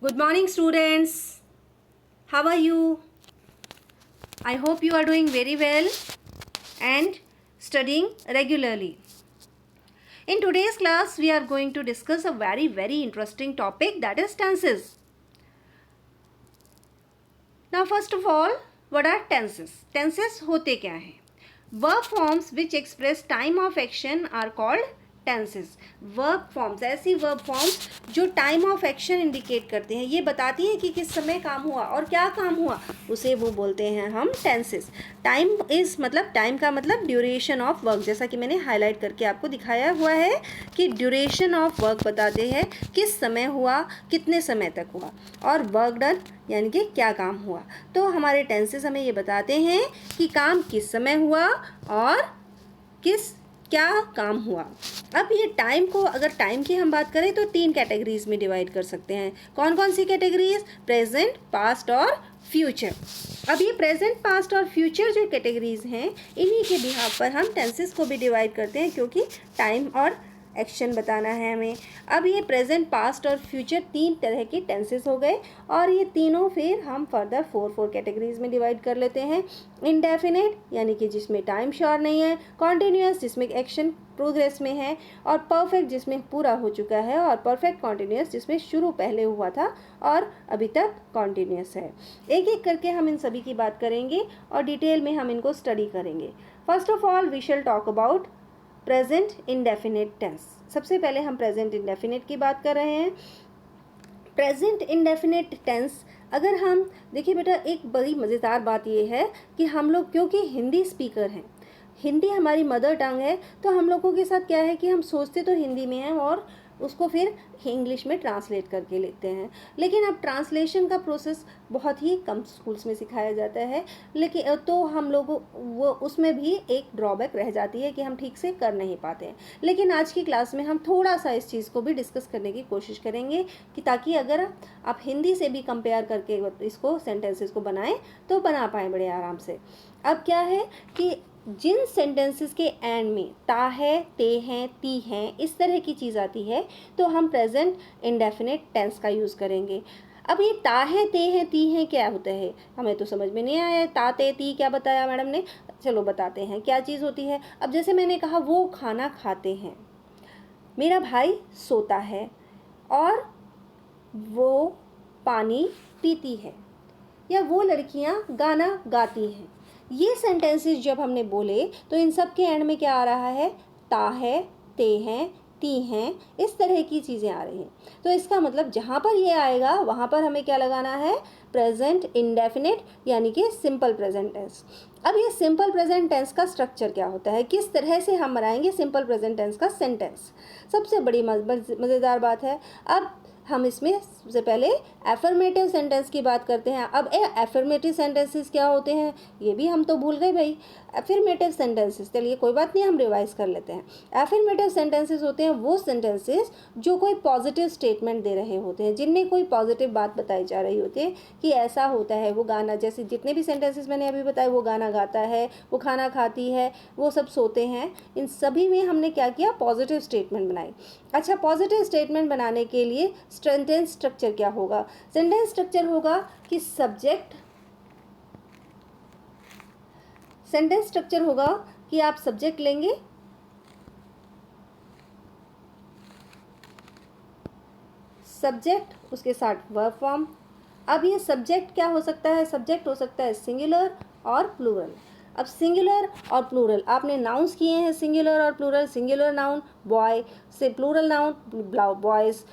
Good morning, students. How are you? I hope you are doing very well and studying regularly. In today's class, we are going to discuss a very interesting topic, that is tenses. Now, first of all, what are tenses? Tenses होते क्या हैं? Verb forms which express time of action are called tenses. Verb forms, ऐसी verb forms जो time of action indicate करते हैं, ये बताती है कि किस समय काम हुआ और क्या काम हुआ, उसे वो बोलते हैं हम tenses. Time is मतलब time का मतलब duration of work, जैसा कि मैंने highlight करके आपको दिखाया हुआ है कि duration of work बताते हैं किस समय हुआ, कितने समय तक हुआ, और work done यानी कि क्या काम हुआ. तो हमारे टेंसेस हमें ये बताते हैं कि काम किस समय हुआ और क्या काम हुआ. अब ये टाइम को, अगर टाइम की हम बात करें तो 3 कैटेगरीज में डिवाइड कर सकते हैं. कौन कौन सी कैटेगरीज? प्रेजेंट, पास्ट और फ्यूचर. अब ये प्रेजेंट, पास्ट और फ्यूचर जो कैटेगरीज हैं, इन्हीं के बिहाफ पर हम टेंसेस को भी डिवाइड करते हैं, क्योंकि टाइम और एक्शन बताना है हमें. अब ये प्रेजेंट, पास्ट और फ्यूचर 3 तरह के टेंसेस हो गए, और ये तीनों फिर हम फर्दर 4 कैटेगरीज में डिवाइड कर लेते हैं. इंडेफिनिट यानी कि जिसमें टाइम श्योर नहीं है, कॉन्टिन्यूस जिसमें एक्शन प्रोग्रेस में है, और परफेक्ट जिसमें पूरा हो चुका है, और परफेक्ट कॉन्टिन्यूस जिसमें शुरू पहले हुआ था और अभी तक कॉन्टिन्यूस है. एक एक करके हम इन सभी की बात करेंगे और डिटेल में हम इनको स्टडी करेंगे. First of all we shall talk about present indefinite tense. सबसे पहले हम प्रेजेंट इंडेफिनिट की बात कर रहे हैं. प्रेजेंट इंडेफिनिट टेंस, अगर हम देखिए बेटा, एक बड़ी मज़ेदार बात ये है कि हम लोग क्योंकि हिंदी स्पीकर हैं, हिंदी हमारी मदर टंग है, तो हम लोगों के साथ क्या है कि हम सोचते तो हिंदी में हैं और उसको फिर इंग्लिश में ट्रांसलेट करके लेते हैं. लेकिन अब ट्रांसलेशन का प्रोसेस बहुत ही कम स्कूल्स में सिखाया जाता है, लेकिन तो हम लोगों वो उसमें भी एक ड्रॉबैक रह जाती है कि हम ठीक से कर नहीं पाते हैं. लेकिन आज की क्लास में हम थोड़ा सा इस चीज़ को भी डिस्कस करने की कोशिश करेंगे कि ताकि अगर आप हिंदी से भी कंपेयर करके इसको सेंटेंसेस को बनाएं तो बना पाएँ बड़े आराम से. अब क्या है कि जिन सेंटेंसेस के एंड में ता है, ते हैं, ती हैं, इस तरह की चीज़ आती है, तो हम प्रेजेंट इंडेफिनिट टेंस का यूज़ करेंगे. अब ये ता है, ते हैं, ती हैं क्या होता है, हमें तो समझ में नहीं आया. ता, ते, ती क्या बताया मैडम ने? चलो बताते हैं क्या चीज़ होती है. अब जैसे मैंने कहा वो खाना खाते हैं, मेरा भाई सोता है, और वो पानी पीती है, या वो लड़कियां गाना गाती हैं. ये सेंटेंसेस जब हमने बोले तो इन सब के एंड में क्या आ रहा है? ता है, ते हैं, ती हैं, इस तरह की चीज़ें आ रही हैं. तो इसका मतलब जहाँ पर ये आएगा वहाँ पर हमें क्या लगाना है? प्रेजेंट इंडेफिनिट यानी कि सिंपल प्रेजेंट टेंस. अब ये सिंपल प्रेजेंट टेंस का स्ट्रक्चर क्या होता है, किस तरह से हम बनाएंगे सिंपल प्रेजेंट टेंस का सेंटेंस, सबसे बड़ी मज़ेदार बात है. अब हम इसमें सबसे पहले एफर्मेटिव सेंटेंस की बात करते हैं. अब एफर्मेटिव सेंटेंसेस क्या होते हैं ये भी हम तो भूल गए भाई. एफर्मेटिव सेंटेंसेस, चलिए कोई बात नहीं, हम रिवाइज कर लेते हैं. एफर्मेटिव सेंटेंसेस होते हैं वो सेंटेंसेस जो कोई पॉजिटिव स्टेटमेंट दे रहे होते हैं, जिनमें कोई पॉजिटिव बात बताई जा रही होती है कि ऐसा होता है. वो गाना, जैसे जितने भी सेंटेंसेस मैंने अभी बताए, वो गाना गाता है, वो खाना खाती है, वो सब सोते हैं, इन सभी में हमने क्या किया? पॉजिटिव स्टेटमेंट बनाई. अच्छा, पॉजिटिव स्टेटमेंट बनाने के लिए सेंटेंस स्ट्रक्चर क्या होगा? सेंटेंस स्ट्रक्चर होगा कि सेंटेंस स्ट्रक्चर होगा कि आप सब्जेक्ट लेंगे, सब्जेक्ट उसके साथ वर्ब फॉर्म. अब ये सब्जेक्ट क्या हो सकता है? सब्जेक्ट हो सकता है सिंगुलर और प्लूरल. अब सिंगुलर और प्लूरल आपने नाउन्स किए हैं, सिंगुलर और प्लूरल. सिंगुलर नाउन बॉय से, plural noun boys,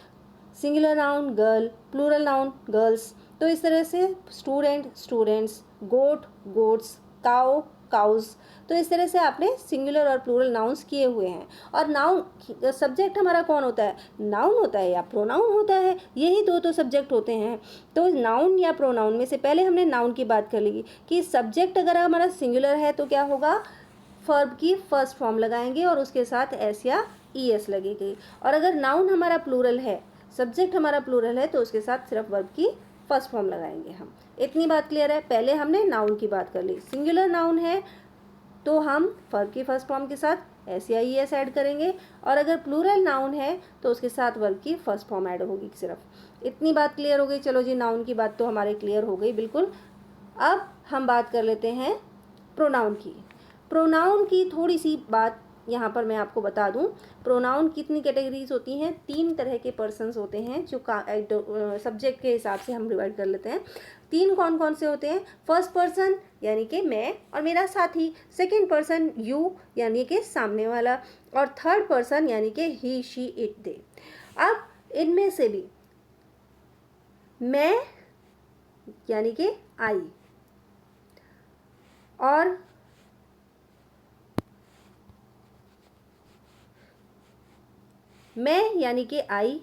singular noun girl, plural noun girls. तो इस तरह से student students, goat goats, cow cows. तो इस तरह से आपने सिंगुलर और प्लूरल नाउन्स किए हुए हैं. और नाउन सब्जेक्ट हमारा कौन होता है? नाउन होता है या प्रोनाउन होता है, यही दो तो सब्जेक्ट होते हैं. तो नाउन या प्रोनाउन में से पहले हमने नाउन की बात कर ली कि सब्जेक्ट अगर हमारा सिंगुलर है तो क्या होगा? वर्ब की फर्स्ट फॉर्म लगाएंगे और उसके साथ एस या ई एस लगेगी. और अगर नाउन हमारा प्लूरल है, सब्जेक्ट हमारा प्लूरल है, तो उसके साथ सिर्फ वर्ब की फर्स्ट फॉर्म लगाएंगे हम. इतनी बात क्लियर है? पहले हमने नाउन की बात कर ली. सिंगुलर नाउन है तो हम वर्ब की फर्स्ट फॉर्म के साथ SAIES ऐड करेंगे, और अगर प्लूरल नाउन है तो उसके साथ वर्ब की फर्स्ट फॉर्म ऐड होगी। सिर्फ इतनी बात क्लियर हो गई। चलो जी, नाउन की बात तो हमारे क्लियर हो गई बिल्कुल। अब हम बात कर लेते हैं प्रोनाउन की। प्रोनाउन की थोड़ी सी बात यहाँ पर मैं आपको बता दूँ। प्रोनाउन कितनी कैटेगरीज होती हैं? 3 तरह के पर्सन्स होते हैं जो सब्जेक्ट के हिसाब से हम डिवाइड कर लेते हैं। 3 कौन कौन से होते हैं? फर्स्ट पर्सन यानी कि मैं और मेरा साथी, सेकंड पर्सन यू यानी कि सामने वाला, और थर्ड पर्सन यानी कि ही शी इट दे। अब इनमें से भी मैं यानी कि आई और मैं यानी कि आई,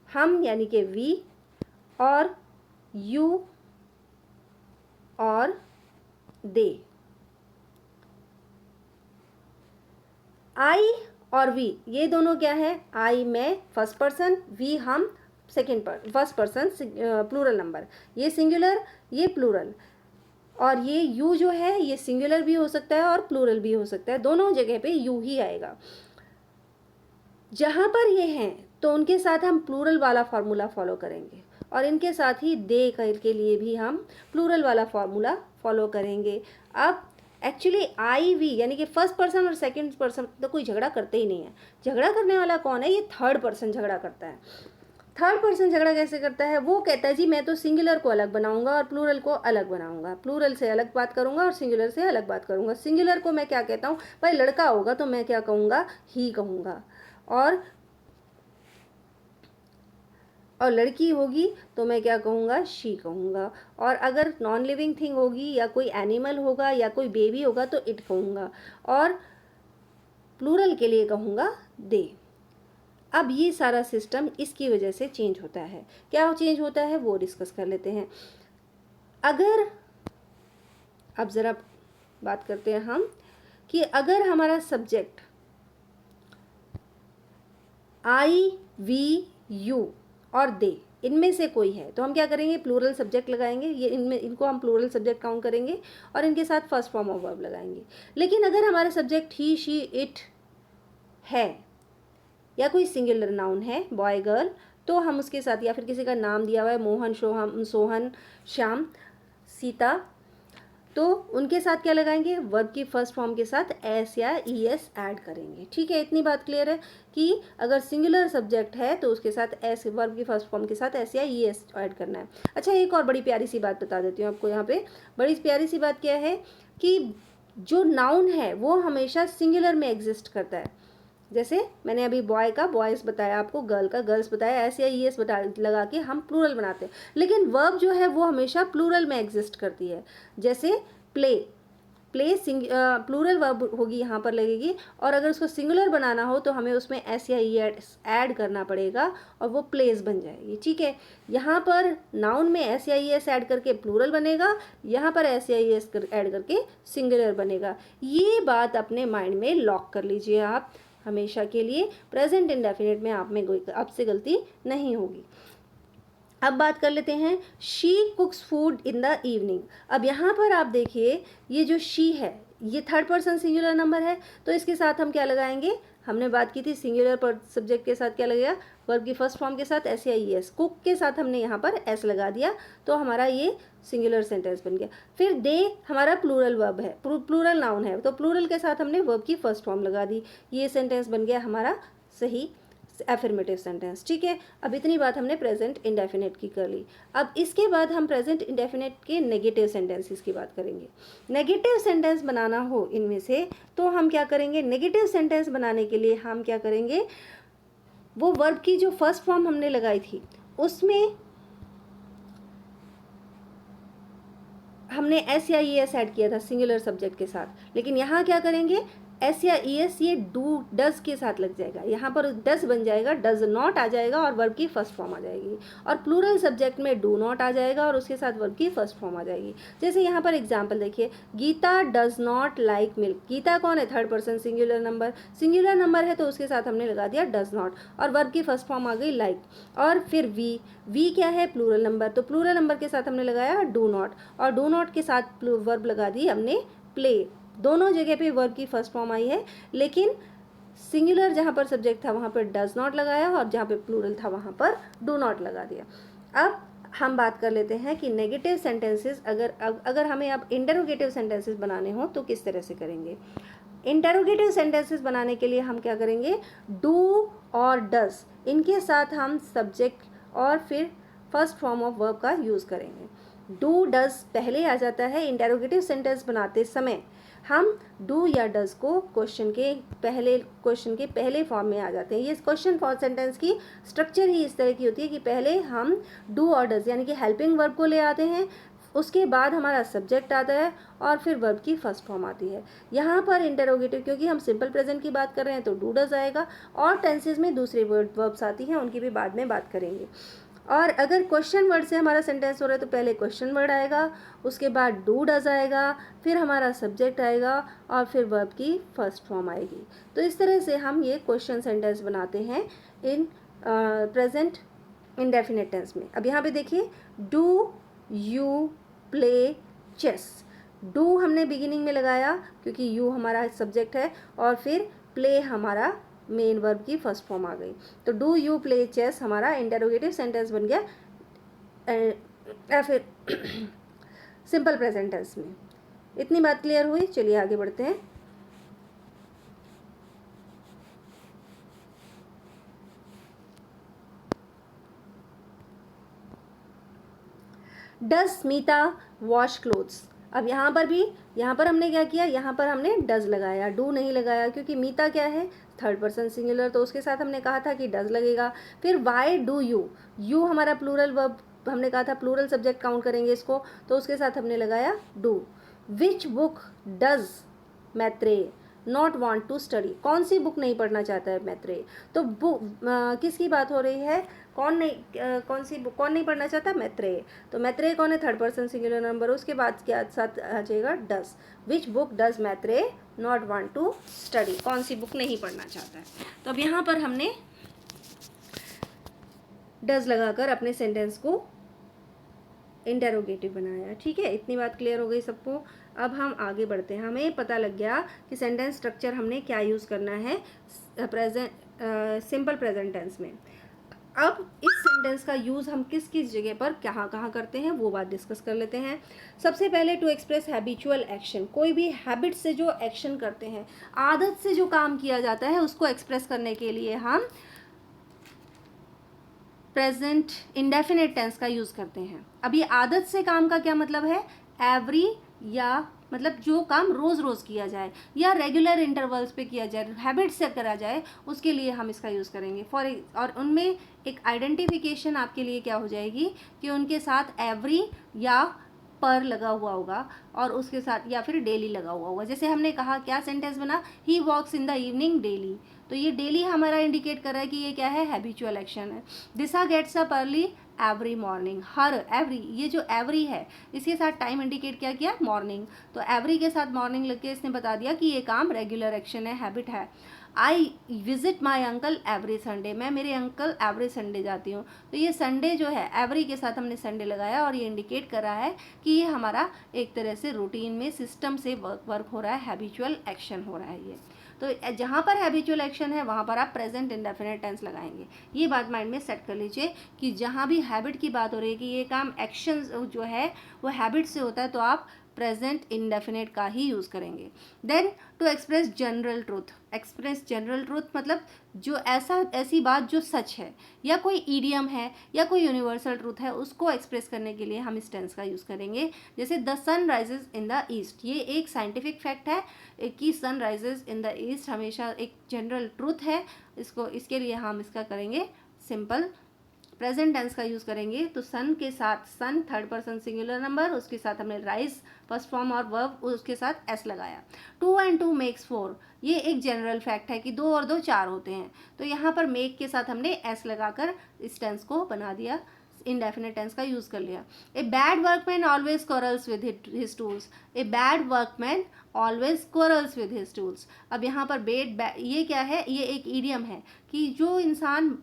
हम यानी कि वी, और यू और दे। आई और वी ये दोनों क्या है? आई मैं फर्स्ट पर्सन, वी हम फर्स्ट पर्सन प्लूरल नंबर, ये सिंगुलर ये प्लूरल, और ये यू जो है ये सिंगुलर भी हो सकता है और प्लूरल भी हो सकता है, दोनों जगह पे यू ही आएगा। जहाँ पर ये हैं तो उनके साथ हम प्लूरल वाला फार्मूला फॉलो करेंगे, और इनके साथ ही दे के लिए भी हम प्लूरल वाला फार्मूला फॉलो करेंगे। अब एक्चुअली आई वी यानी कि फर्स्ट पर्सन और सेकंड पर्सन तो कोई झगड़ा करते ही नहीं है। झगड़ा करने वाला कौन है? ये थर्ड पर्सन झगड़ा करता है। थर्ड पर्सन झगड़ा कैसे करता है? वो कहता है जी मैं तो सिंगुलर को अलग बनाऊंगा और प्लूरल को अलग बनाऊंगा, प्लूरल से अलग बात करूंगा और सिंगुलर से अलग बात करूंगा। सिंगुलर को मैं क्या कहता हूँ? भाई लड़का होगा तो मैं क्या कहूँगा? ही कहूँगा, और लड़की होगी तो मैं क्या कहूँगा? शी कहूँगा, और अगर नॉन लिविंग थिंग होगी या कोई एनिमल होगा या कोई बेबी होगा तो इट कहूँगा, और प्लूरल के लिए कहूँगा दे। अब ये सारा सिस्टम इसकी वजह से चेंज होता है। क्या चेंज होता है वो डिस्कस कर लेते हैं। अगर अब ज़रा बात करते हैं हम कि अगर हमारा सब्जेक्ट आई वी यू और दे इनमें से कोई है तो हम क्या करेंगे? प्लूरल सब्जेक्ट लगाएंगे, ये इनको हम प्लूरल सब्जेक्ट काउंट करेंगे और इनके साथ फर्स्ट फॉर्म ऑफ वर्ब लगाएंगे। लेकिन अगर हमारा सब्जेक्ट ही शी इट है या कोई सिंगुलर नाउन है, बॉय गर्ल, तो हम उसके साथ, या फिर किसी का नाम दिया हुआ है मोहन, सोहन, श्याम, सीता, तो उनके साथ क्या लगाएंगे? वर्ब की फर्स्ट फॉर्म के साथ एस या ई एस ऐड करेंगे। ठीक है, इतनी बात क्लियर है कि अगर सिंगुलर सब्जेक्ट है तो उसके साथ एस, वर्ब की फर्स्ट फॉर्म के साथ एस या ई एस ऐड करना है। अच्छा, एक और बड़ी प्यारी सी बात बता देती हूँ आपको यहाँ पे। बड़ी प्यारी सी बात क्या है कि जो नाउन है वो हमेशा सिंगुलर में एग्जिस्ट करता है। जैसे मैंने अभी बॉय का बॉयज़ बताया, आपको गर्ल का गर्ल्स बताया, ऐसे या ई एस लगा के हम प्लूरल बनाते हैं। लेकिन वर्ब जो है वो हमेशा प्लूरल में एग्जिस्ट करती है। जैसे प्ले, प्लूरल वर्ब होगी यहाँ पर लगेगी, और अगर उसको सिंगुलर बनाना हो तो हमें उसमें एस या ई ऐड करना पड़ेगा और वो प्लेस बन जाएगी। ठीक है, यहाँ पर नाउन में एस या ई एस ऐड करके प्लूरल बनेगा, यहाँ पर एस या ई एस ऐड करके सिंगुलर बनेगा। ये बात अपने माइंड में लॉक कर लीजिए आप हमेशा के लिए। प्रेजेंट इंडेफिनिट में आपसे गलती नहीं होगी। अब बात कर लेते हैं she कुक्स food in the evening. अब यहाँ पर आप देखिए, ये जो शी है ये थर्ड पर्सन सिंगुलर नंबर है, तो इसके साथ हम क्या लगाएंगे? हमने बात की थी सिंगुलर पर सब्जेक्ट के साथ क्या लगेगा? वर्ब की फर्स्ट फॉर्म के साथ एस या ई एस। कुक के साथ हमने यहाँ पर एस लगा दिया तो हमारा ये सिंगुलर सेंटेंस बन गया। फिर दे हमारा प्लूरल वर्ब है, प्लूरल नाउन है, तो प्लूरल के साथ हमने वर्ब की फर्स्ट फॉर्म लगा दी। ये सेंटेंस बन गया हमारा सही एफर्मेटिव सेंटेंस। ठीक है, अब इतनी बात हमने प्रेजेंट इंडेफिनिट की कर ली। अब इसके बाद हम प्रेजेंट इंडेफिनिट के नेगेटिव सेंटेंसेस की बात करेंगे। नेगेटिव सेंटेंस बनाना हो इनमें से तो हम क्या करेंगे? नेगेटिव सेंटेंस बनाने के लिए हम क्या करेंगे? वो वर्ब की जो फर्स्ट फॉर्म हमने लगाई थी उसमें हमने एस या ई एस ऐड किया था सिंगुलर सब्जेक्ट के साथ, लेकिन यहाँ क्या करेंगे? एस या ई एस ये डू डज के साथ लग जाएगा, यहाँ पर डज बन जाएगा, डज नॉट आ जाएगा और वर्ब की फर्स्ट फॉर्म आ जाएगी, और प्लूरल सब्जेक्ट में डू नॉट आ जाएगा और उसके साथ वर्ब की फर्स्ट फॉर्म आ जाएगी। जैसे यहाँ पर एग्जाम्पल देखिए, Geeta does not like milk. Geeta कौन है? थर्ड पर्सन सिंगुलर नंबर है तो उसके साथ हमने लगा दिया डज नॉट और वर्ब की फर्स्ट फॉर्म आ गई लाइक। और फिर वी क्या है? प्लूरल नंबर, तो प्लूरल नंबर के साथ हमने लगाया डू नॉट, और डू नॉट के साथ वर्ब लगा दी हमने प्ले। दोनों जगह पे वर्ब की फर्स्ट फॉर्म आई है, लेकिन सिंगुलर जहाँ पर सब्जेक्ट था वहाँ पर डज नॉट लगाया और जहाँ पे प्लूरल था वहाँ पर डू नॉट लगा दिया। अब हम बात कर लेते हैं कि नेगेटिव सेंटेंसेस अगर हमें अब इंटरोगेटिव सेंटेंसेस बनाने हो तो किस तरह से करेंगे। इंटरोगेटिव सेंटेंसेस बनाने के लिए हम क्या करेंगे, डू और डज इनके साथ हम सब्जेक्ट और फिर फर्स्ट फॉर्म ऑफ वर्ब का यूज़ करेंगे। डू डज पहले आ जाता है इंटरोगेटिव सेंटेंस बनाते समय, हम डू या डज को क्वेश्चन के पहले फॉर्म में आ जाते हैं। ये क्वेश्चन फॉर सेंटेंस की स्ट्रक्चर ही इस तरह की होती है कि पहले हम डू और डज यानी कि हेल्पिंग वर्ब को ले आते हैं, उसके बाद हमारा सब्जेक्ट आता है और फिर वर्ब की फर्स्ट फॉर्म आती है। यहाँ पर इंटरोगेटिव क्योंकि हम सिंपल प्रेजेंट की बात कर रहे हैं तो डू डज आएगा, और टेंसेज में दूसरे वर्ब्स आती हैं उनकी भी बाद में बात करेंगे। और अगर क्वेश्चन वर्ड से हमारा सेंटेंस हो रहा है तो पहले क्वेश्चन वर्ड आएगा, उसके बाद डू डज आएगा, फिर हमारा सब्जेक्ट आएगा और फिर वर्ब की फर्स्ट फॉर्म आएगी। तो इस तरह से हम ये क्वेश्चन सेंटेंस बनाते हैं इन प्रेजेंट इंडेफिनिट टेंस में। अब यहाँ पे देखिए, do you play chess. Do हमने बिगिनिंग में लगाया क्योंकि यू हमारा सब्जेक्ट है और फिर प्ले हमारा मेन वर्ब की फर्स्ट फॉर्म आ गई। तो डू यू प्ले चेस हमारा इंटरोगेटिव सेंटेंस बन गया या फिर सिंपल प्रेजेंट टेंस में। इतनी बात क्लियर हुई, चलिए आगे बढ़ते हैं। Does Smita wash clothes. अब यहाँ पर हमने क्या किया, यहाँ पर हमने डज लगाया, डू नहीं लगाया क्योंकि मीता क्या है, थर्ड पर्सन सिंगुलर, तो उसके साथ हमने कहा था कि डज लगेगा। फिर वाई डू यू, यू हमारा प्लूरल वर्ब, हमने कहा था प्लूरल सब्जेक्ट काउंट करेंगे इसको, तो उसके साथ हमने लगाया do. Which book does Maitreya not want to study, कौन सी बुक नहीं पढ़ना चाहता है मैत्रेय। तो बुक किसकी बात हो रही है, कौन सी बुक कौन नहीं पढ़ना चाहता, मैत्रेय। तो मैत्रेय कौन है, थर्ड पर्सन सिंगुलर नंबर, उसके बाद क्या साथ आ जाएगा, does. Which book does Maitreya not want to study, कौन सी बुक नहीं पढ़ना चाहता है। तो अब यहाँ पर हमने डज लगाकर अपने सेंटेंस को इंटरोगेटिव बनाया। ठीक है, इतनी बात क्लियर हो गई सबको। अब हम आगे बढ़ते हैं। हमें पता लग गया कि सेंटेंस स्ट्रक्चर हमने क्या यूज़ करना है सिंपल प्रेजेंट टेंस में। अब इस सेंटेंस का यूज़ हम किस किस जगह पर कहाँ करते हैं वो बात डिस्कस कर लेते हैं। सबसे पहले टू एक्सप्रेस हैबिचुअल एक्शन, कोई भी हैबिट से जो एक्शन करते हैं, आदत से जो काम किया जाता है उसको एक्सप्रेस करने के लिए हम प्रेजेंट इंडेफिनिट टेंस का यूज़ करते हैं। अब ये आदत से काम का क्या मतलब है, एवरी या मतलब जो काम रोज़ रोज़ किया जाए या रेगुलर इंटरवल्स पे किया जाए, हैबिट से करा जाए, उसके लिए हम इसका यूज़ करेंगे। और उनमें एक आइडेंटिफिकेशन आपके लिए क्या हो जाएगी कि उनके साथ एवरी या पर लगा हुआ होगा और उसके साथ या फिर डेली लगा हुआ होगा। जैसे हमने कहा क्या सेंटेंस बना, ही वॉक्स इन द इवनिंग डेली, तो ये डेली हमारा इंडिकेट कर रहा है कि ये क्या है, हैबिचुअल एक्शन है। Disha gets up early every morning, हर एवरी, ये जो एवरी है इसके साथ टाइम इंडिकेट क्या किया, मॉर्निंग, तो एवरी के साथ मॉर्निंग लग के इसने बता दिया कि ये काम रेगुलर एक्शन है, हैबिट है। I visit my uncle every Sunday, मैं मेरे अंकल एवरी संडे जाती हूँ, तो ये संडे जो है एवरी के साथ हमने संडे लगाया और ये इंडिकेट कर रहा है कि ये हमारा एक तरह से रूटीन में सिस्टम से वर्क हो रहा है, हैबिचुअल एक्शन हो रहा है ये। तो जहाँ पर हैबिचुअल एक्शन है वहाँ पर आप प्रेजेंट इंडेफिनिट टेंस लगाएंगे। ये बात माइंड में सेट कर लीजिए कि जहाँ भी हैबिट की बात हो रही है कि ये काम एक्शन जो है वो हैबिट से होता है तो आप प्रेजेंट इंडेफिनिट का ही यूज़ करेंगे। Then to express general truth, express general truth मतलब जो ऐसी बात जो सच है या कोई ईडियम है या कोई यूनिवर्सल ट्रूथ है उसको एक्सप्रेस करने के लिए हम इस टेंस का यूज़ करेंगे। जैसे the sun rises in the east, ये एक साइंटिफिक फैक्ट है कि sun rises in the east हमेशा एक जनरल ट्रूथ है, इसके लिए हम इसका करेंगे सिंपल प्रेजेंट टेंस का यूज़ करेंगे। तो सन के साथ सन थर्ड पर्सन सिंगुलर नंबर, उसके साथ हमने राइज फर्स्ट फॉर्म और वर्ब उसके साथ एस लगाया। 2 and 2 makes 4, ये एक जनरल फैक्ट है कि 2 और 2 4 होते हैं, तो यहाँ पर मेक के साथ हमने एस लगाकर इस टेंस को बना दिया, इंडेफिनिट टेंस का यूज़ कर लिया। A bad workman always quarrels with his tools, a bad workman always quarrels with his tools. अब यहाँ पर ये क्या है, ये एक ईडियम है कि जो इंसान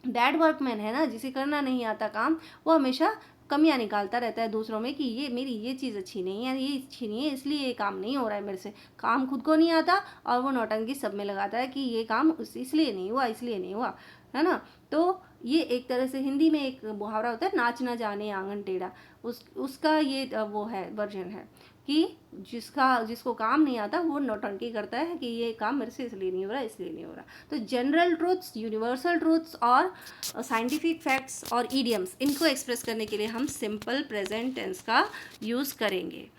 बैड वर्कमैन है ना, जिसे करना नहीं आता काम, वो हमेशा कमियां निकालता रहता है दूसरों में कि ये मेरी ये चीज़ अच्छी नहीं है, ये अच्छी नहीं है, इसलिए ये काम नहीं हो रहा है मेरे से। काम खुद को नहीं आता और वो नौटंकी सब में लगाता है कि ये काम इसलिए नहीं हुआ, इसलिए नहीं हुआ, है ना। तो ये एक तरह से हिंदी में एक मुहावरा होता है, नाच ना जाने आंगन टेढ़ा, उसका ये वो है, वर्जन है कि जिसको काम नहीं आता वो नौटंकी करता है कि ये काम मेरे से इसलिए नहीं हो रहा, इसलिए नहीं हो रहा। तो जनरल ट्रूथ्स, यूनिवर्सल ट्रूथ्स और साइंटिफिक फैक्ट्स और ईडियम्स, इनको एक्सप्रेस करने के लिए हम सिंपल प्रेजेंट टेंस का यूज़ करेंगे।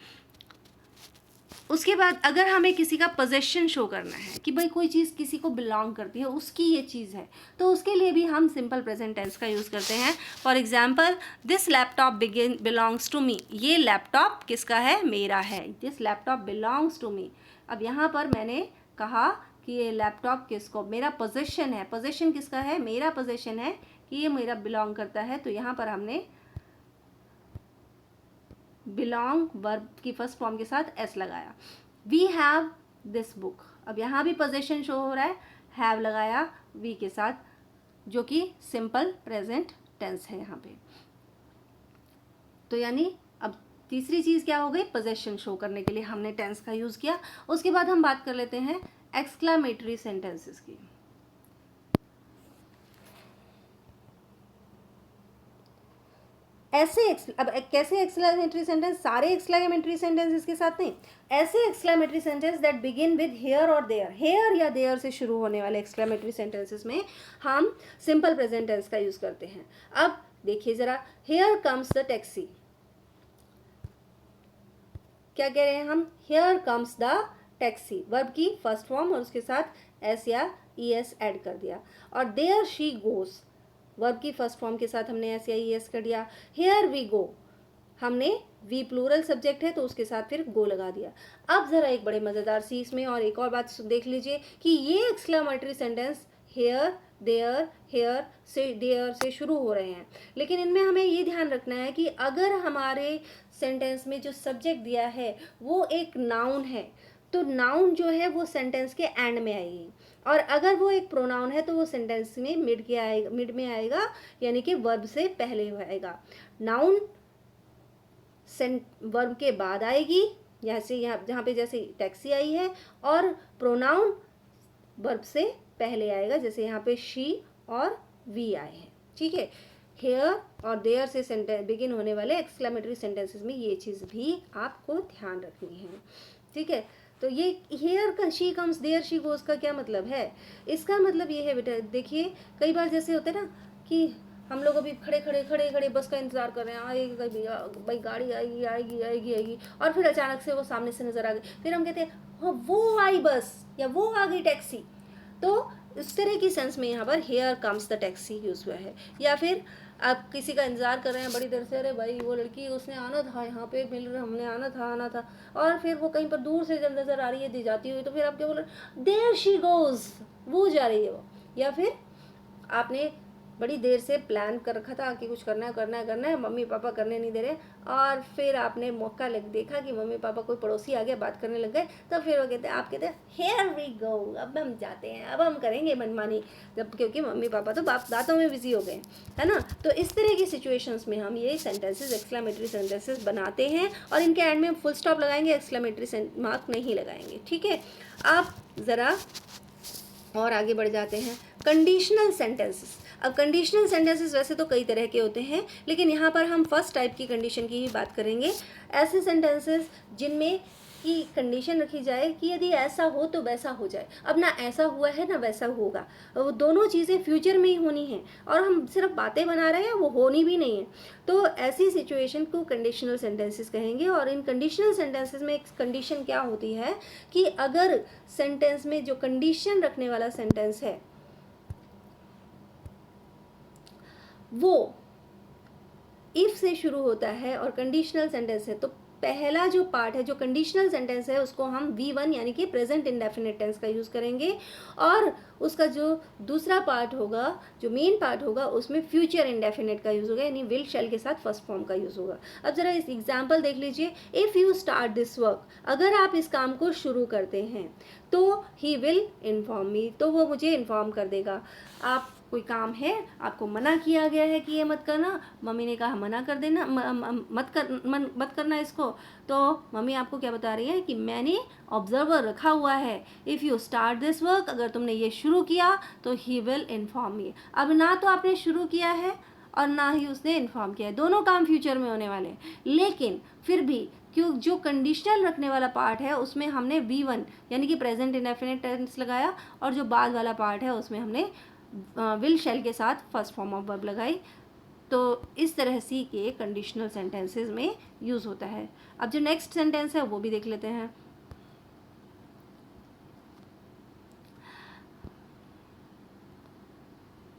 उसके बाद अगर हमें किसी का पोजेशन शो करना है कि भाई कोई चीज़ किसी को बिलोंग करती है, उसकी ये चीज़ है, तो उसके लिए भी हम सिंपल प्रेजेंट टेंस का यूज़ करते हैं। For example, this laptop belongs to me, ये लैपटॉप किसका है, मेरा है। This laptop belongs to me. अब यहाँ पर मैंने कहा कि ये लैपटॉप किसको, मेरा पोजेशन है। पोजेशन किसका है, मेरा पोजेशन है कि ये मेरा बिलोंग करता है। तो यहाँ पर हमने बिलोंग वर्ब की फर्स्ट फॉर्म के साथ एस लगाया। वी हैव दिस बुक, अब यहाँ भी पोजेशन शो हो रहा है, हैव लगाया वी के साथ, जो कि सिंपल प्रेजेंट टेंस है यहाँ पे। तो यानी अब तीसरी चीज़ क्या हो गई, पोजेशन शो करने के लिए हमने टेंस का यूज़ किया। उसके बाद हम बात कर लेते हैं एक्सक्लामेटरी सेंटेंसेस की। ऐसे अब कैसे एक्सक्लेमेटरी सेंटेंस, सारे एक्सक्लेमेटरी सेंटेंस इसके साथ नहीं, ऐसे exclamatory sentence that begin with here और देयर, हेयर या देयर से शुरू होने वाले एक्सक्लेमेटरी सेंटेंसेस में हम सिंपल प्रेजेंट टेंस का यूज करते हैं। अब देखिए जरा, हेयर कम्स द टैक्सी, क्या कह रहे हैं हम, here comes the taxi, verb की फर्स्ट फॉर्म और उसके साथ एस या ई एस ऐड कर दिया। और देयर शी गोज, वर्ब की फर्स्ट फॉर्म के साथ हमने एस या ई एस कर दिया। हेयर वी गो, हमने वी प्लूरल सब्जेक्ट है तो उसके साथ फिर गो लगा दिया। अब जरा एक बड़े मज़ेदार सी इसमें और एक और बात देख लीजिए कि ये exclamatory sentence here, there, there से शुरू हो रहे हैं, लेकिन इनमें हमें ये ध्यान रखना है कि अगर हमारे सेंटेंस में जो सब्जेक्ट दिया है वो एक नाउन है, तो नाउन जो है वो सेंटेंस के एंड में आएगी, और अगर वो एक प्रोनाउन है तो वो सेंटेंस में मिड में आएगा, यानी कि वर्ब से पहले आएगा। नाउन वर्ब के बाद आएगी, यहाँ जहाँ पे जैसे टैक्सी आई है, और प्रोनाउन वर्ब से पहले आएगा, जैसे यहाँ पे शी और वी आए हैं। ठीक है, हेयर और देयर से सेंटेंस बिगिन होने वाले एक्सक्लेमेटरी सेंटेंसेस में ये चीज़ भी आपको ध्यान रखनी है। ठीक है, तो ये हेयर का she comes there she goes का क्या मतलब है, इसका मतलब ये है बेटा, देखिए कई बार जैसे होते हैं ना कि हम लोग अभी खड़े बस का इंतजार कर रहे हैं, आएगी भाई गाड़ी आएगी, और फिर अचानक से वो सामने से नजर आ गई, फिर हम कहते हैं हाँ वो आई बस या वो आ गई टैक्सी। तो इस तरह की सेंस में यहाँ पर here comes the taxi use हुआ है। या फिर आप किसी का इंतजार कर रहे हैं बड़ी देर से, अरे भाई वो लड़की उसने आना था, यहाँ पे हमने आना था, और फिर वो कहीं पर दूर से जब नजर आ रही है दी जाती हुई, तो फिर आप क्या बोल रहे हैं, देयर शी गोज, वो जा रही है वो। या फिर आपने बड़ी देर से प्लान कर रखा था कि कुछ करना है, मम्मी पापा करने नहीं दे रहे, और फिर आपने मौका देखा कि मम्मी पापा कोई पड़ोसी आ गया, बात करने लग गए, तो फिर वो कहते हैं, आप कहते हैं हेयर वी गो, अब हम जाते हैं, अब हम करेंगे मनमानी, जब क्योंकि मम्मी पापा तो बातों में बिजी हो गए, है ना। तो इस तरह की सिचुएशंस में हम ये सेंटेंसेस एक्सक्लेमेटरी सेंटेंसेस बनाते हैं, और इनके एंड में फुल स्टॉप लगाएंगे, एक्सक्लेमेटरी मार्क नहीं लगाएंगे। ठीक है, आप ज़रा और आगे बढ़ जाते हैं, कंडीशनल सेंटेंसेस। अब कंडीशनल सेंटेंसेस वैसे तो कई तरह के होते हैं, लेकिन यहाँ पर हम फर्स्ट टाइप की कंडीशन की ही बात करेंगे। ऐसे सेंटेंसेस जिनमें की कंडीशन रखी जाए कि यदि ऐसा हो तो वैसा हो जाए। अब ना ऐसा हुआ है ना वैसा होगा, वो दोनों चीज़ें फ्यूचर में ही होनी है, और हम सिर्फ बातें बना रहे हैं, वो होनी भी नहीं है। तो ऐसी सिचुएशन को कंडीशनल सेंटेंसेस कहेंगे। और इन कंडीशनल सेंटेंसेस में एक कंडीशन क्या होती है कि अगर सेंटेंस में जो कंडीशन रखने वाला सेंटेंस है वो इफ से शुरू होता है और कंडीशनल सेंटेंस है, तो पहला जो पार्ट है जो कंडीशनल सेंटेंस है उसको हम V1 यानी कि प्रेजेंट इंडेफिनिट टेंस का यूज़ करेंगे, और उसका जो दूसरा पार्ट होगा, जो मेन पार्ट होगा, उसमें फ्यूचर इंडेफिनिट का यूज़ होगा, यानी विल शैल के साथ फर्स्ट फॉर्म का यूज़ होगा। अब ज़रा इस एग्जाम्पल देख लीजिए, if you start this work, अगर आप इस काम को शुरू करते हैं, तो ही विल इन्फॉर्म मी, तो वो मुझे इन्फॉर्म कर देगा। आप कोई काम है, आपको मना किया गया है कि ये मत करना, मम्मी ने कहा मना कर देना, मत करना इसको, तो मम्मी आपको क्या बता रही है कि मैंने ऑब्जर्वर रखा हुआ है, if you start this work, अगर तुमने ये शुरू किया तो ही विल इन्फॉर्म मी। अब ना तो आपने शुरू किया है और ना ही उसने इन्फॉर्म किया है, दोनों काम फ्यूचर में होने वाले हैं, लेकिन फिर भी क्यों जो कंडीशनल रखने वाला पार्ट है उसमें हमने V1 यानी कि प्रेजेंट इंडेफिनिट टेंस लगाया, और जो बाद वाला पार्ट है उसमें हमने विल शैल के साथ फर्स्ट फॉर्म ऑफ वर्ब लगाई। तो इस तरह से के कंडीशनल सेंटेंसेस में यूज़ होता है। अब जो नेक्स्ट सेंटेंस है वो भी देख लेते हैं।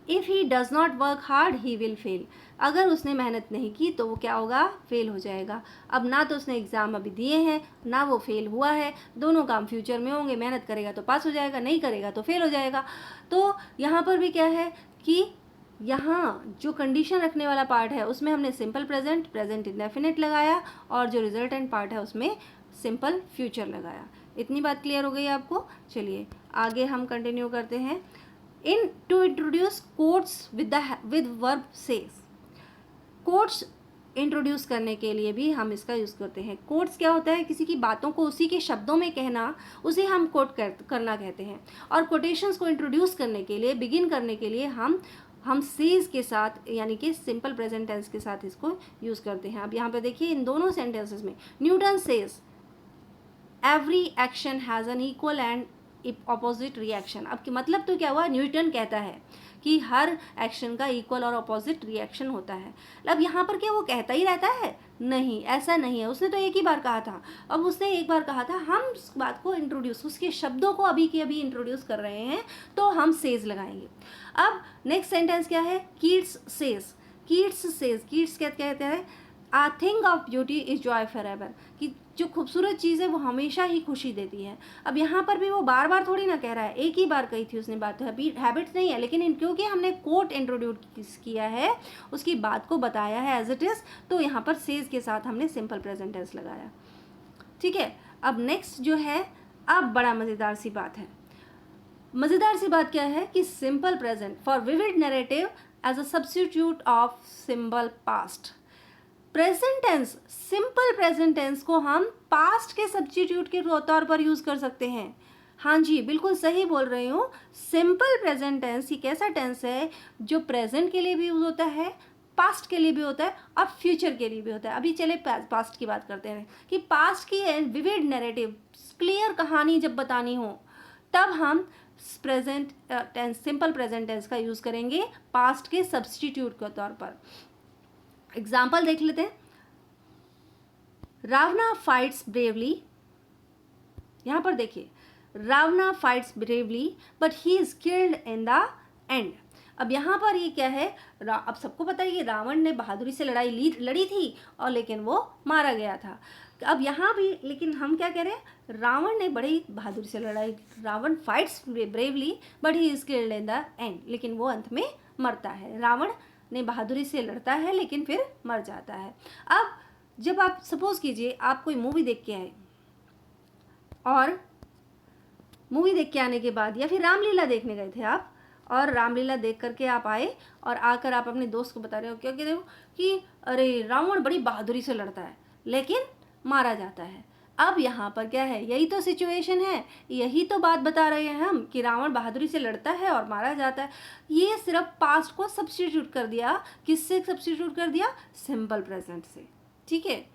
If he does not work hard he will fail, अगर उसने मेहनत नहीं की तो वो क्या होगा, फेल हो जाएगा। अब ना तो उसने एग्ज़ाम अभी दिए हैं, ना वो फेल हुआ है, दोनों काम फ्यूचर में होंगे, मेहनत करेगा तो पास हो जाएगा, नहीं करेगा तो फेल हो जाएगा। तो यहाँ पर भी क्या है कि यहाँ जो कंडीशन रखने वाला पार्ट है उसमें हमने सिंपल प्रेजेंट, प्रेजेंट इंडेफिनिट लगाया, और जो रिजल्टेंट पार्ट है उसमें सिंपल फ्यूचर लगाया। इतनी बात क्लियर हो गई आपको। चलिए आगे हम कंटिन्यू करते हैं। In to introduce quotes with verb says, quotes introduce करने के लिए भी हम इसका यूज़ करते हैं। कोट्स क्या होता है, किसी की बातों को उसी के शब्दों में कहना, उसे हम कोट करना कहते हैं। और कोटेशंस को इंट्रोड्यूस करने के लिए, बिगिन करने के लिए हम सेज के साथ यानी कि सिंपल प्रेजेंट टेंस के साथ इसको यूज़ करते हैं। अब यहाँ पे देखिए इन दोनों सेंटेंसेस में Newton says every action has an equal and opposite reaction. अब की मतलब तो क्या हुआ, न्यूटन कहता है कि हर एक्शन का इक्वल और अपोजिट रिएक्शन होता है। अब यहाँ पर क्या वो कहता ही रहता है, नहीं, ऐसा नहीं है। उसने तो एक ही बार कहा था, अब उसने एक बार कहा था, हम उस बात को इंट्रोड्यूस, उसके शब्दों को अभी के अभी इंट्रोड्यूस कर रहे हैं, तो हम सेज लगाएंगे। अब नेक्स्ट सेंटेंस क्या है, Keats says, Keats says, Keats क्या कहते हैं, a thing of beauty is joy forever, कि जो खूबसूरत चीज़ है वो हमेशा ही खुशी देती है। अब यहाँ पर भी वो बार बार थोड़ी ना कह रहा है, एक ही बार कही थी उसने बात, तो हैबिट्स नहीं है, लेकिन क्योंकि हमने कोट इंट्रोड्यूस किया है, उसकी बात को बताया है एज इट इज़, तो यहाँ पर सेज के साथ हमने सिंपल प्रेजेंट टेंस लगाया। ठीक है, अब नेक्स्ट जो है, अब बड़ा मज़ेदार सी बात है। मज़ेदार सी बात क्या है कि simple present for vivid narrative as a substitute of simple past. Present tense, simple present tense को हम पास्ट के सब्स्टिट्यूट के तौर पर यूज़ कर सकते हैं। हाँ जी, बिल्कुल सही बोल रही हूँ। सिंपल प्रेजेंट टेंस एक ऐसा टेंस है जो प्रेजेंट के लिए भी यूज़ होता है, पास्ट के लिए भी होता है और फ्यूचर के लिए भी होता है। अभी चले पास्ट की बात करते हैं कि पास्ट की विविड नैरेटिव, क्लियर कहानी जब बतानी हो, तब हम present tense, simple present tense का यूज़ करेंगे पास्ट के सब्स्टिट्यूट के तौर पर। एग्जाम्पल देख लेते हैं। रावणा फाइट्स ब्रेवली, यहां पर देखिए, Ravana fights bravely but he is killed in the end. अब यहाँ पर ये क्या है, अब सबको पता है कि रावण ने बहादुरी से लड़ी थी और लेकिन वो मारा गया था। अब यहाँ भी लेकिन हम क्या कह रहे हैं, रावण ने बड़ी बहादुरी से लड़ाई, Ravan fights bravely but he is killed in the end, लेकिन वो अंत में मरता है। रावण ने बहादुरी से लड़ता है लेकिन फिर मर जाता है। अब जब आप सपोज कीजिए आप कोई मूवी देख के आए, और मूवी देख के आने के बाद या फिर रामलीला देखने गए थे आप, और रामलीला देख करके आप आए और आकर आप अपने दोस्त को बता रहे हो, क्या कह रहे हो कि अरे रावण बड़ी बहादुरी से लड़ता है लेकिन मारा जाता है। अब यहाँ पर क्या है, यही तो सिचुएशन है, यही तो बात बता रहे हैं हम कि रावण बहादुरी से लड़ता है और मारा जाता है। ये सिर्फ पास्ट को सब्स्टिट्यूट कर दिया, किससे सब्स्टिट्यूट कर दिया, सिंपल प्रेजेंट से। ठीक है,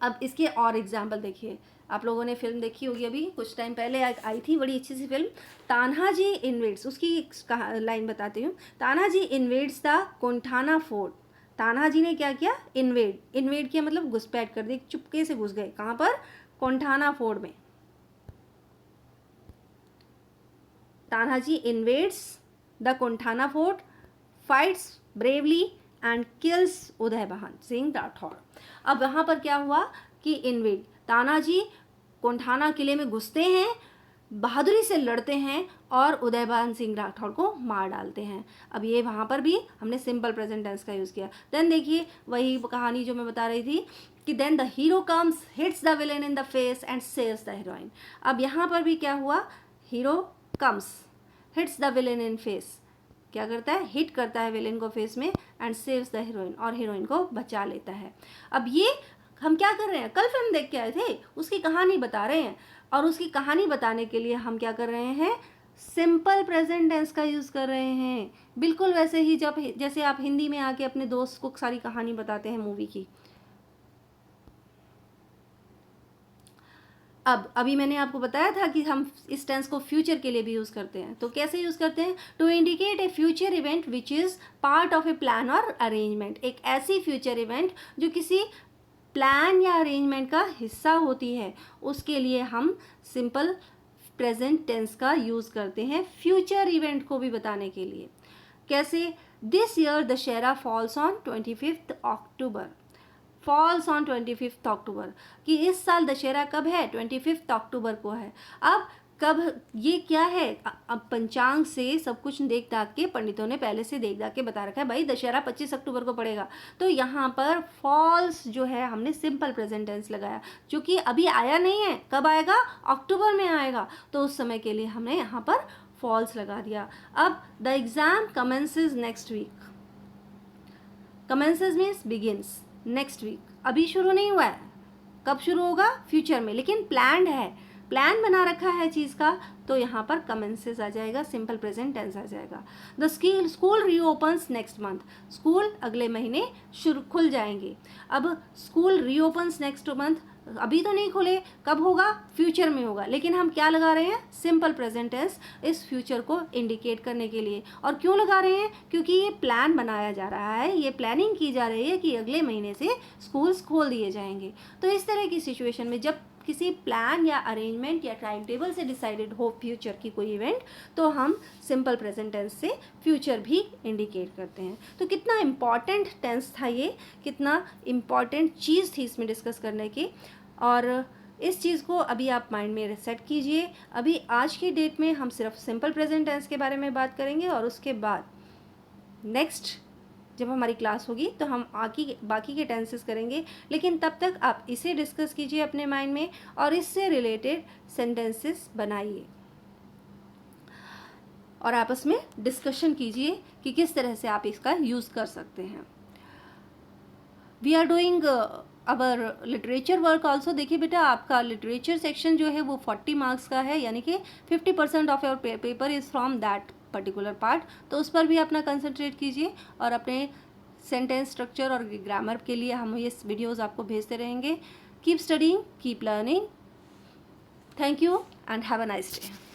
अब इसके और एग्जाम्पल देखिए। आप लोगों ने फिल्म देखी होगी, अभी कुछ टाइम पहले आई थी बड़ी अच्छी सी फिल्म तान्हाजी इन्वेड्स, उसकी लाइन बताती हूँ। Tanhaji invades the Kondhana fort. Tanhaji ने क्या किया, इन्वेड किया मतलब घुसपैठ कर दी, चुपके से घुस गए, कहाँ पर, कोंठाना फोर्ट में। Tanhaji invades the Kondhana fort, fights bravely and kills Udaybhan Singh Rathore. अब यहाँ पर क्या हुआ कि इन्वेड, तानाजी कोंठाना किले में घुसते हैं, बहादुरी से लड़ते हैं और उदयभान सिंह राठौर को मार डालते हैं। अब ये वहाँ पर भी हमने सिंपल प्रेजेंट टेंस का यूज़ किया। देन देखिए वही कहानी जो मैं बता रही थी कि then the hero comes, hits the villain in the face and saves the heroine. अब यहाँ पर भी क्या हुआ, hero comes, hits the villain in face, क्या करता है, हिट करता है विलेन को फेस में, एंड सेव्स द हीरोइन, और हीरोइन को बचा लेता है। अब ये हम क्या कर रहे हैं, कल फिल्म देख के आए थे, उसकी कहानी बता रहे हैं, और उसकी कहानी बताने के लिए हम क्या कर रहे हैं, सिंपल प्रेजेंट टेंस का यूज़ कर रहे हैं। बिल्कुल वैसे ही जैसे आप हिंदी में आके अपने दोस्त को सारी कहानी बताते हैं मूवी की। अभी मैंने आपको बताया था कि हम इस टेंस को फ्यूचर के लिए भी यूज़ करते हैं। तो कैसे यूज़ करते हैं, to indicate a future event which is part of a plan और अरेंजमेंट, एक ऐसी फ्यूचर इवेंट जो किसी प्लान या अरेंजमेंट का हिस्सा होती है, उसके लिए हम सिंपल प्रेजेंट टेंस का यूज़ करते हैं फ्यूचर इवेंट को भी बताने के लिए। कैसे, this year Dussehra falls on 25 October, falls on 25 अक्टूबर, कि इस साल दशहरा कब है, 25 अक्टूबर को है। अब कब, ये क्या है, अब पंचांग से सब कुछ देख दाख के पंडितों ने पहले से देख दाख के बता रखा है, भाई दशहरा 25 अक्टूबर को पड़ेगा। तो यहाँ पर फॉल्स जो है हमने सिंपल प्रेजेंट टेंस लगाया, जो कि अभी आया नहीं है, कब आएगा, अक्टूबर में आएगा, तो उस समय के लिए हमने यहाँ पर फॉल्स लगा दिया। अब the exam commences next week, commences means begins, next week, अभी शुरू नहीं हुआ है, कब शुरू होगा, फ्यूचर में, लेकिन प्लान्ड है, प्लान बना रखा है चीज़ का, तो यहाँ पर कमेंसेस आ जाएगा, सिंपल प्रेजेंट टेंस आ जाएगा। The school reopens next month, school अगले महीने खुल जाएंगे। अब स्कूल रीओपन्स नेक्स्ट मंथ, अभी तो नहीं खुले, कब होगा, फ्यूचर में होगा, लेकिन हम क्या लगा रहे हैं, सिंपल प्रेजेंट टेंस, इस फ्यूचर को इंडिकेट करने के लिए। और क्यों लगा रहे हैं, क्योंकि ये प्लान बनाया जा रहा है, ये प्लानिंग की जा रही है कि अगले महीने से स्कूल्स खोल दिए जाएंगे। तो इस तरह की सिचुएशन में जब किसी प्लान या अरेंजमेंट या टाइम टेबल से डिसाइडेड हो फ्यूचर की कोई इवेंट, तो हम सिंपल प्रेजेंट टेंस से फ्यूचर भी इंडिकेट करते हैं। तो कितना इम्पॉर्टेंट टेंस था ये, कितना इम्पॉर्टेंट चीज़ थी इसमें डिस्कस करने की, और इस चीज़ को अभी आप माइंड में सेट कीजिए। अभी आज की डेट में हम सिर्फ सिंपल प्रेजेंट टेंस के बारे में बात करेंगे, और उसके बाद नेक्स्ट जब हमारी क्लास होगी तो हम बाकी के टेंसेस करेंगे। लेकिन तब तक आप इसे डिस्कस कीजिए अपने माइंड में, और इससे रिलेटेड सेंटेंसेस बनाइए, और आपस में डिस्कशन कीजिए कि किस तरह से आप इसका यूज़ कर सकते हैं। We are doing our literature work also. देखिए बेटा, आपका लिटरेचर सेक्शन जो है वो 40 मार्क्स का है, यानी कि 50% of your paper is from that particular part. तो उस पर भी अपना कंसंट्रेट कीजिए, और अपने सेंटेंस स्ट्रक्चर और ग्रामर के लिए हम ये वीडियोज़ आपको भेजते रहेंगे। Keep studying, keep learning. Thank you and have a nice day.